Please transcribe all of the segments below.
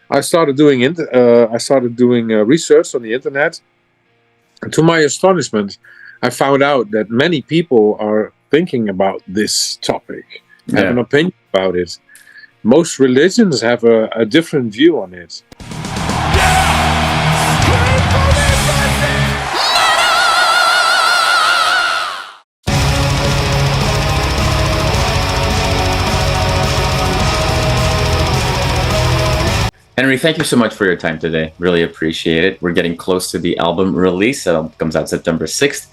I started doing research on the internet, and to my astonishment, I found out that many people are thinking about this topic, have an Yeah. opinion about it. Most religions have a different view on it. Henry, thank you so much for your time today. Really appreciate it. We're getting close to the album release. It comes out September 6th.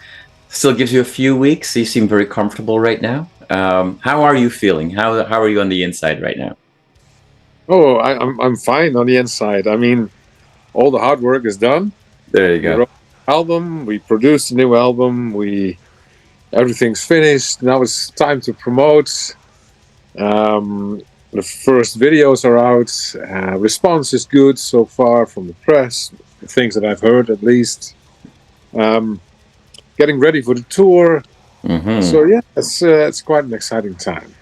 Still gives you a few weeks. You seem very comfortable right now. How are you feeling? How are you on the inside right now? Oh, I'm fine on the inside. I mean, all the hard work is done. There you We go. wrote an album, we produced a new album, everything's finished. Now it's time to promote. The first videos are out. Response is good so far from the press, the things that I've heard at least. Getting ready for the tour. So yeah, it's quite an exciting time.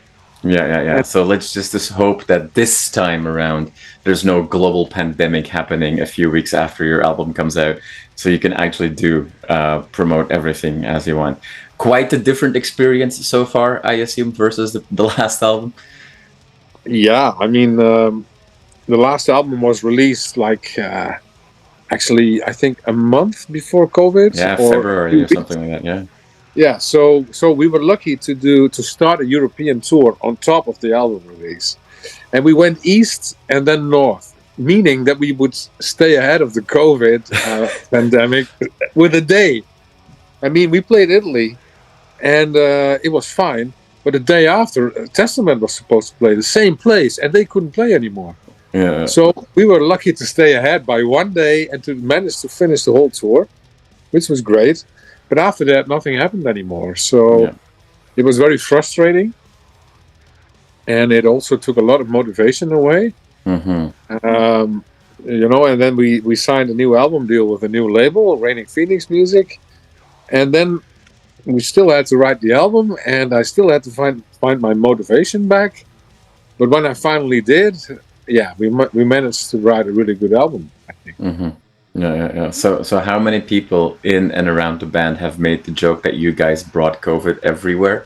Yeah. So let's just hope that this time around there's no global pandemic happening a few weeks after your album comes out, so you can actually promote everything as you want. Quite a different experience so far, I assume, versus the last album. Yeah, I mean, the last album was released actually, I think a month before COVID. Yeah, or February or something like that. Yeah. Yeah, so we were lucky to start a European tour on top of the album release, and we went east and then north, meaning that we would stay ahead of the COVID pandemic with a day. I mean, we played Italy, and it was fine, but the day after, Testament was supposed to play the same place, and they couldn't play anymore. Yeah. So we were lucky to stay ahead by one day and to manage to finish the whole tour, which was great. But after that, nothing happened anymore. So it was very frustrating. And it also took a lot of motivation away. And then we signed a new album deal with a new label, Raining Phoenix Music. And then we still had to write the album, and I still had to find my motivation back. But when I finally did, yeah, we managed to write a really good album, I think. Yeah. So how many people in and around the band have made the joke that you guys brought COVID everywhere?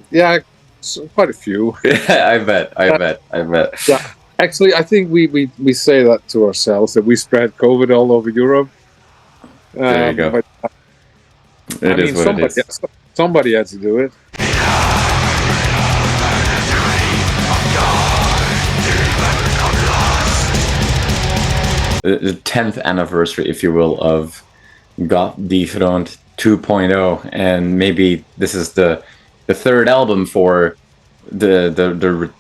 Yeah, so quite a few. Yeah, I bet. Yeah, actually, I think we say that to ourselves, that we spread COVID all over Europe. There you go. But It is what it is. Somebody had to do it. The 10th anniversary, if you will, of God Dethroned 2.0, and maybe this is the third album for the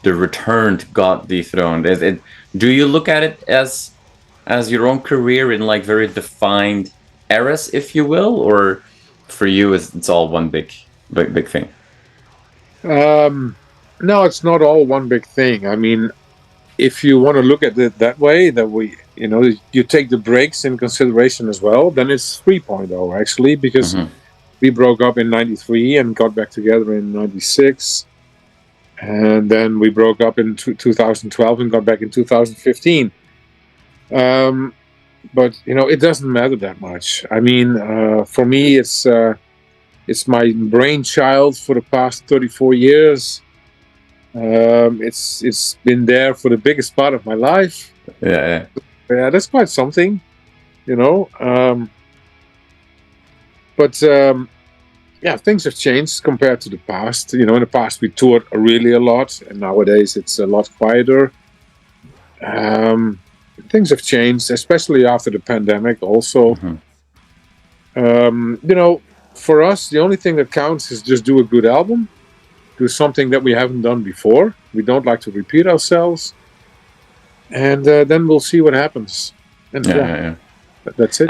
returned God Dethroned. Do you look at it as your own career in like very defined eras, if you will, or for you it's all one big thing? No, it's not all one big thing. I mean, if you want to look at it that way, that you take the breaks in consideration as well, then it's 3.0 actually, because we broke up in 93 and got back together in 96. And then we broke up in 2012 and got back in 2015. But, it doesn't matter that much. I mean, for me, it's my brainchild for the past 34 years. It's been there for the biggest part of my life. Yeah, that's quite something, but things have changed compared to the past. In the past we toured really a lot, and nowadays it's a lot quieter. Things have changed, especially after the pandemic also. For us, the only thing that counts is just do a good album, do something that we haven't done before. We don't like to repeat ourselves, and then we'll see what happens. And that's it.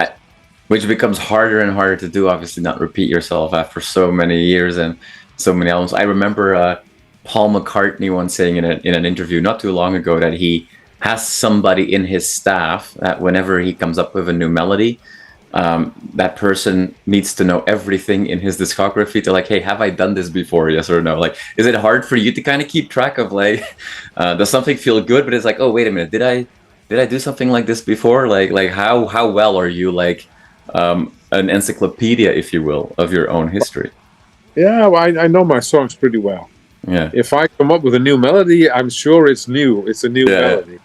Which becomes harder and harder to do, obviously, not repeat yourself after so many years and so many albums. I remember Paul McCartney once saying in an interview not too long ago that he has somebody in his staff that whenever he comes up with a new melody, that person needs to know everything in his discography to like, hey, have I done this before? Yes or no? Like, is it hard for you to kind of keep track of like, does something feel good, but it's like, oh, wait a minute, did I do something like this before? Like how well are you like an encyclopedia, if you will, of your own history? Yeah, well, I know my songs pretty well. Yeah. If I come up with a new melody, I'm sure it's new. It's a new melody.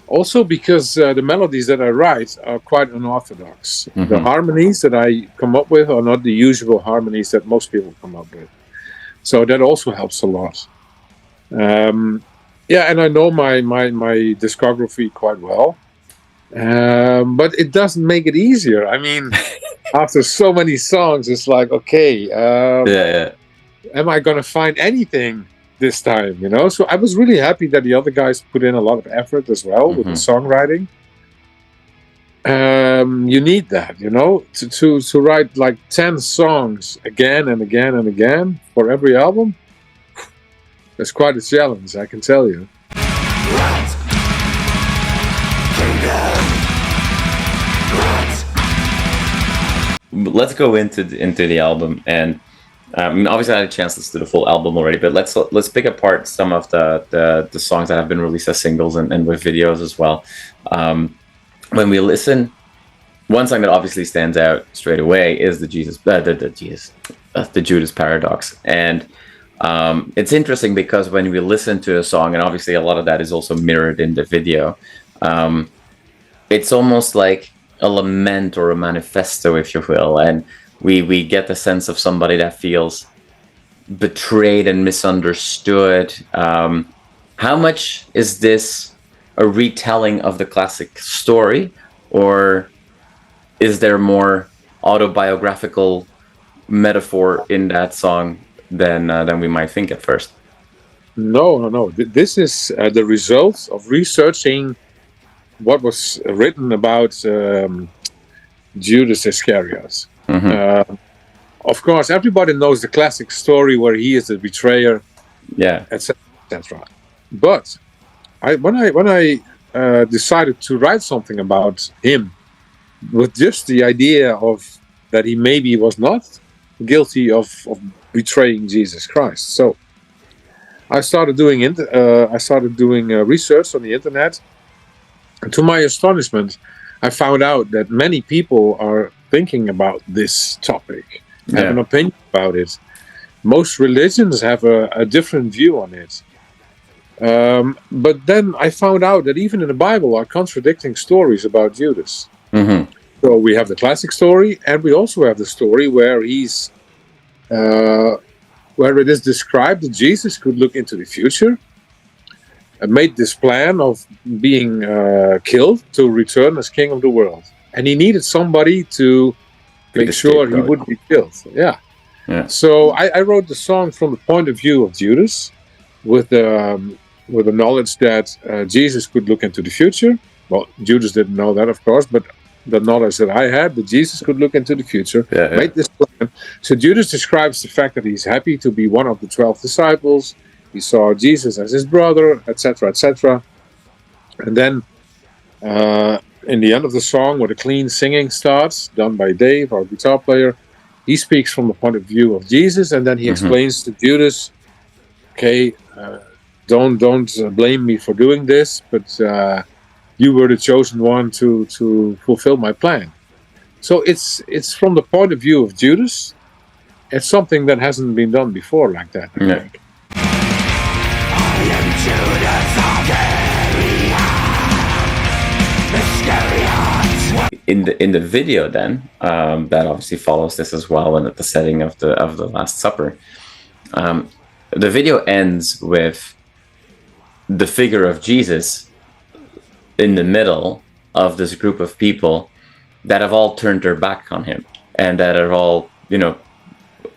Also because the melodies that I write are quite unorthodox. The harmonies that I come up with are not the usual harmonies that most people come up with. So that also helps a lot. Yeah, and I know my discography quite well. But it doesn't make it easier. I mean, after so many songs, it's like, okay, am I going to find anything this time, you know? So I was really happy that the other guys put in a lot of effort as well with the songwriting. You need that, you know, to write like 10 songs again and again and again for every album. That's quite a challenge, I can tell you. Let's go into the album, and I mean, obviously I had a chance to listen to the full album already, but let's pick apart some of the songs that have been released as singles and with videos as well. When we listen, one song that obviously stands out straight away is the Judas Paradox, and it's interesting because when we listen to a song, and obviously a lot of that is also mirrored in the video, it's almost like a lament or a manifesto, if you will, and we get the sense of somebody that feels betrayed and misunderstood. How much is this a retelling of the classic story, or is there more autobiographical metaphor in that song than we might think at first? No. This is the result of researching what was written about Judas Iscariot. Of course, everybody knows the classic story where he is the betrayer, etc., etc. But when I decided to write something about him, with just the idea of that he maybe was not guilty of betraying Jesus Christ, so I started doing research on the internet. And to my astonishment, I found out that many people are thinking about this topic, have an opinion about it. Most religions have a different view on it. But then I found out that even in the Bible are contradicting stories about Judas. So we have the classic story, and we also have the story where where it is described that Jesus could look into the future and made this plan of being killed to return as king of the world. And he needed somebody to make sure he would be killed. Yeah. So I wrote the song from the point of view of Judas, with the knowledge that Jesus could look into the future. Well, Judas didn't know that, of course, but the knowledge that I had, that Jesus could look into the future, made this plan. So Judas describes the fact that he's happy to be one of the 12 disciples. He saw Jesus as his brother, etc., etc. And then in the end of the song, where the clean singing starts, done by Dave, our guitar player, he speaks from the point of view of Jesus, and then he explains to Judas, okay, don't blame me for doing this, but you were the chosen one to fulfill my plan. So it's from the point of view of Judas. It's something that hasn't been done before like that, I think. In the video, then that obviously follows this as well, and at the setting of the Last Supper, the video ends with the figure of Jesus in the middle of this group of people that have all turned their back on him, and that are all,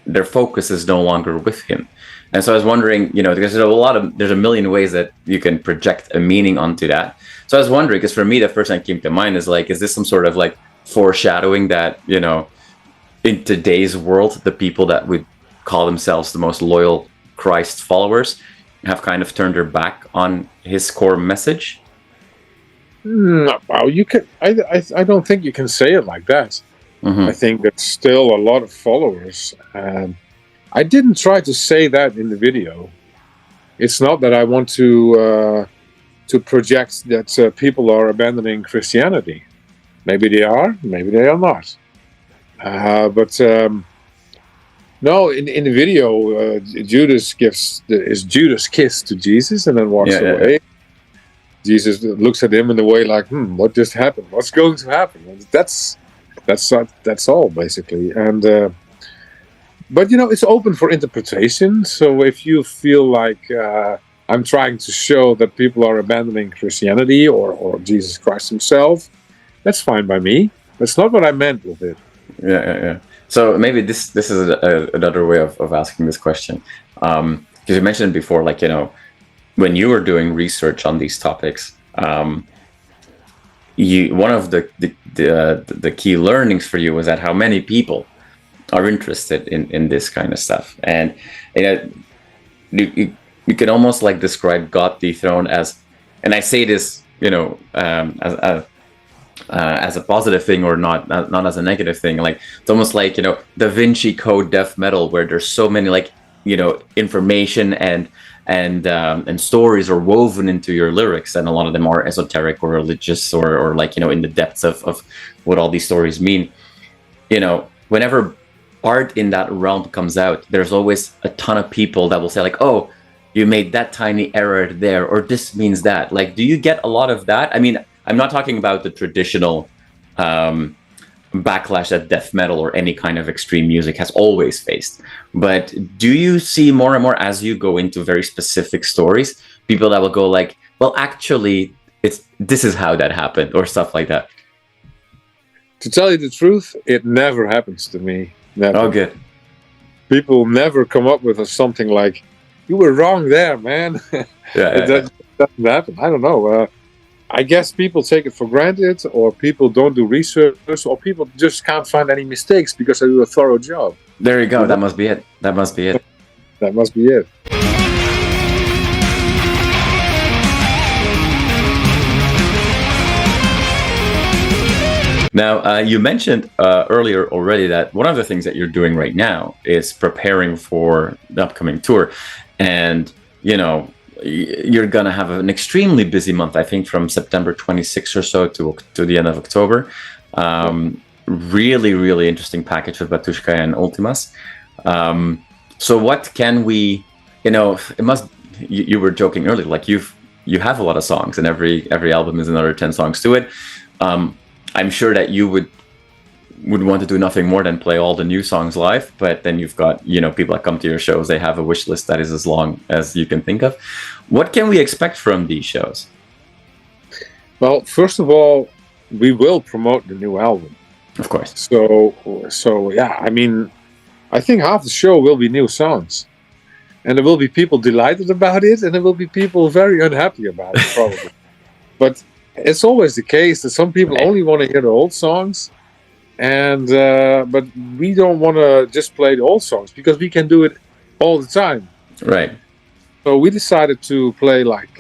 their focus is no longer with him. And so I was wondering, because there's a million ways that you can project a meaning onto that. So I was wondering, because for me, the first thing that came to mind is like, is this some sort of like foreshadowing that, in today's world, the people that would call themselves the most loyal Christ followers have kind of turned their back on his core message? Well, you can. I don't think you can say it like that. Mm-hmm. I think there's still a lot of followers. I didn't try to say that in the video. It's not that I want to project that people are abandoning Christianity. Maybe they are, maybe they are not. But no, in the video, Judas gives his Judas kiss to Jesus and then walks away. Yeah. Jesus looks at him in a way like, what just happened? What's going to happen? And that's all basically. And but it's open for interpretation. So if you feel like I'm trying to show that people are abandoning Christianity or Jesus Christ himself, that's fine by me. That's not what I meant with it. Yeah. So maybe this is another way of asking this question, because you mentioned before, like, when you were doing research on these topics, one of the key learnings for you was that how many people are interested in this kind of stuff, and you can almost like describe God Dethroned as, and I say this as a positive thing or not as a negative thing. Like, it's almost like the Vinci Code death metal, where there's so many like information and stories are woven into your lyrics, and a lot of them are esoteric or religious or like in the depths of what all these stories mean. Whenever art in that realm comes out, there's always a ton of people that will say like, oh, you made that tiny error there, or this means that. Like, do you get a lot of that? I mean, I'm not talking about the traditional backlash that death metal or any kind of extreme music has always faced, but do you see more and more as you go into very specific stories, people that will go like, well, actually, this is how that happened, or stuff like that? To tell you the truth, it never happens to me. Never. Oh, good. People never come up with something like, you were wrong there, man. That doesn't happen. I don't know. I guess people take it for granted, or people don't do research, or people just can't find any mistakes because I do a thorough job. There you go. That must be it. That must be it. That must be it. Now, you mentioned earlier already that one of the things that you're doing right now is preparing for the upcoming tour. And, you're going to have an extremely busy month, I think, from September 26th or so to the end of October. Really, really interesting package with Batushka and Ultimas. So what can we, it must, you were joking earlier, like you have a lot of songs, and every album is another 10 songs to it. I'm sure that you would want to do nothing more than play all the new songs live, but then you've got, people that come to your shows, they have a wish list that is as long as you can think of. What can we expect from these shows? Well, first of all, we will promote the new album. Of course. So yeah, I mean, I think half the show will be new songs. And there will be people delighted about it, and there will be people very unhappy about it, probably. But it's always the case that some people only want to hear the old songs. And but we don't want to just play the old songs, because we can do it all the time. Right. So we decided to play like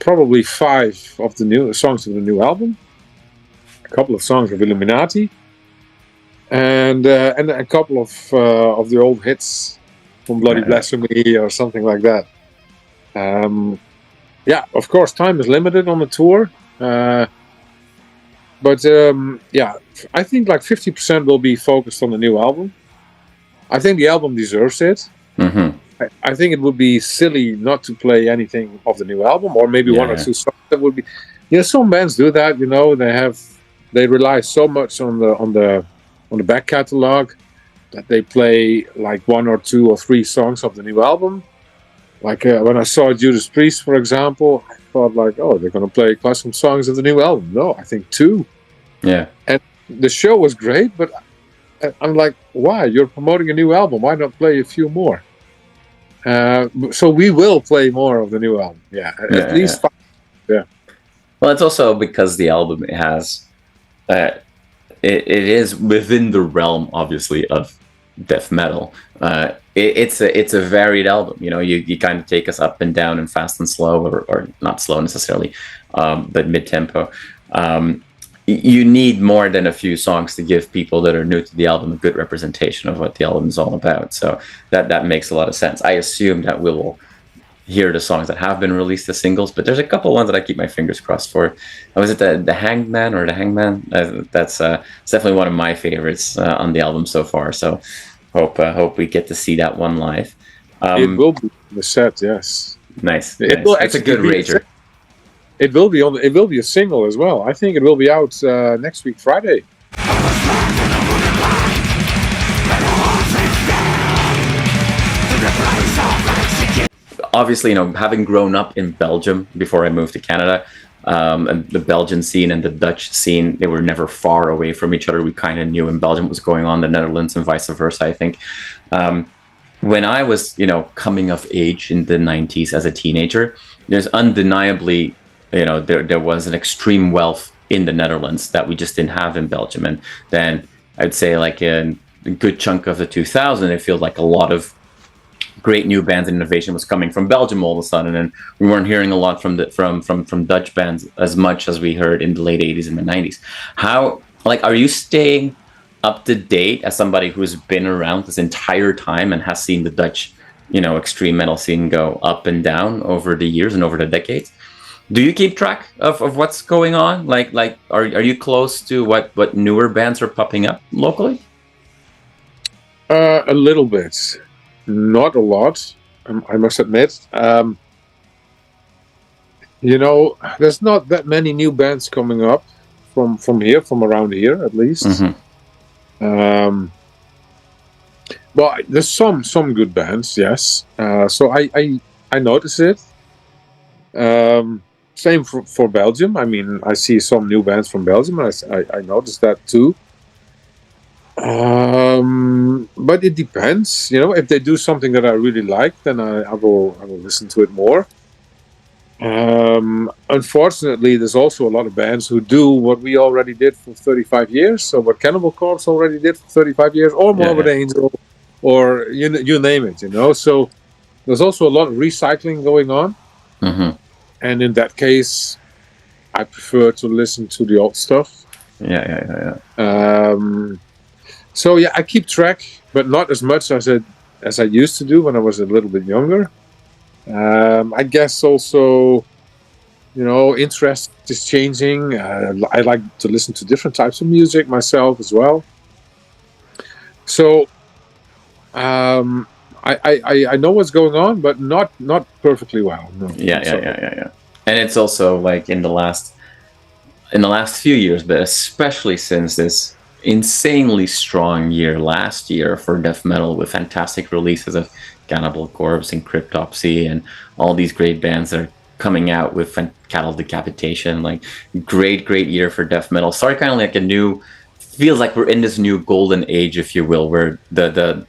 probably 5 of the new songs of the new album, a couple of songs of Illuminati, and a couple of the old hits from Bloody Blasphemy or something like that. Yeah, of course, time is limited on the tour. But yeah, I think like 50% will be focused on the new album. I think the album deserves it. Mm-hmm. I think it would be silly not to play anything of the new album, or maybe one or two songs that would be. Some bands do that. They rely so much on the back catalog that they play like 1 or 2 or 3 songs of the new album. Like when I saw Judas Priest, for example, I thought like, oh, they're going to play some songs of the new album. No, I think 2. Yeah. And the show was great, but I'm like, why? You're promoting a new album. Why not play a few more? So we will play more of the new album. Yeah, at least 5. Yeah. Well, it's also because the album has, it is within the realm, obviously, of death metal. It's a varied album. You know, you kind of take us up and down and fast and slow, or not slow necessarily, but mid tempo. You need more than a few songs to give people that are new to the album a good representation of what the album is all about. So that makes a lot of sense. I assume that we'll hear the songs that have been released as singles, but there's a couple ones that I keep my fingers crossed for. Was it the Hangman or the Hangman? That's definitely one of my favorites on the album so far. So hope we get to see that one live. It will be the set, yes. Nice. It's a good rager. It will be a single as well. I think it will be out next week Friday. Obviously, you know, having grown up in Belgium before I moved to Canada, and the Belgian scene and the Dutch scene, they were never far away from each other. We kind of knew in Belgium what was going on in the Netherlands and vice versa, I think. When I was, you know, coming of age in the 90s as a teenager, there's undeniably, you know, there was an extreme wealth in the Netherlands that we just didn't have in Belgium. And then I'd say like in a good chunk of the 2000s, it feels like a lot of great new bands and innovation was coming from Belgium all of a sudden, and we weren't hearing a lot from Dutch bands as much as we heard in the late 80s and the 90s. How, like, are you staying up to date as somebody who's been around this entire time and has seen the Dutch, you know, extreme metal scene go up and down over the years and over the decades? Do you keep track of what's going on? Like are you close to what newer bands are popping up locally? A little bit. Not a lot, I must admit. You know, there's not that many new bands coming up from around here, at least. Mm-hmm. But there's some good bands, yes. So I notice it. Same for Belgium. I mean, I see some new bands from Belgium, and I notice that too. But it depends, you know. If they do something that I really like, then I will listen to it more. Unfortunately, there's also a lot of bands who do what we already did for 35 years. So what Cannibal Corpse already did for 35 years, or Morbid Angel, or you name it, you know. So there's also a lot of recycling going on. Mm-hmm. And in that case, I prefer to listen to the old stuff. Yeah. So yeah, I keep track, but not as much as I used to do when I was a little bit younger. I guess also, you know, interest is changing. I like to listen to different types of music myself as well. So I know what's going on, but not perfectly well. No. Yeah. And it's also like in the last few years, but especially since this insanely strong year last year for death metal, with fantastic releases of Cannibal Corpse and Cryptopsy and all these great bands that are coming out with Cattle Decapitation. Like great year for death metal. Sorry, kind of like feels like we're in this new golden age, if you will, where the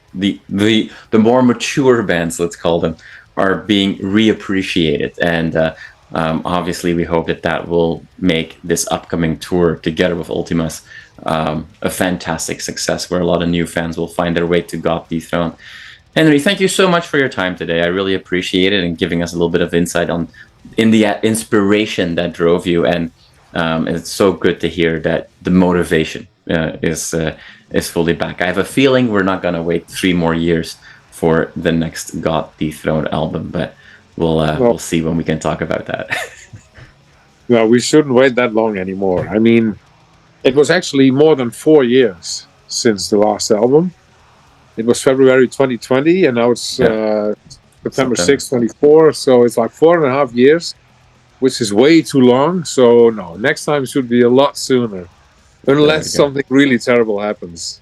more mature bands, let's call them, are being reappreciated. And obviously we hope that will make this upcoming tour together with Ultimas a fantastic success, where a lot of new fans will find their way to God Dethroned. Henri, thank you so much for your time today. I really appreciate it, and giving us a little bit of insight in the inspiration that drove you. And it's so good to hear that the motivation is fully back. I have a feeling we're not going to wait 3 more years for the next God Dethroned album, but we'll see when we can talk about that. No, we shouldn't wait that long anymore. I mean, it was actually more than 4 years since the last album. It was February 2020, and now it's September 6, 24. So it's like 4.5 years, which is way too long. So no, next time should be a lot sooner, unless something really terrible happens.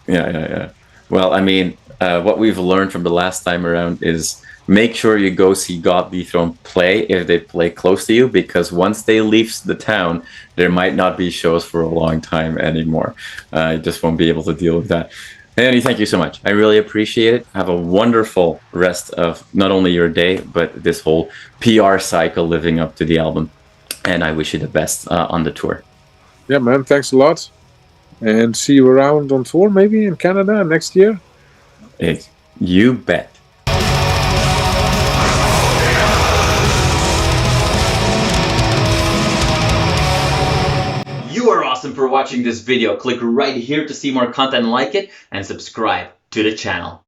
Yeah. Well, I mean, what we've learned from the last time around is make sure you go see God Dethroned play if they play close to you, because once they leave the town, there might not be shows for a long time anymore. You just won't be able to deal with that. Henri, thank you so much. I really appreciate it. Have a wonderful rest of not only your day, but this whole PR cycle living up to the album. And I wish you the best on the tour. Yeah, man. Thanks a lot. And see you around on tour, maybe in Canada next year. You bet. You are awesome for watching this video. Click right here to see more content like it and subscribe to the channel.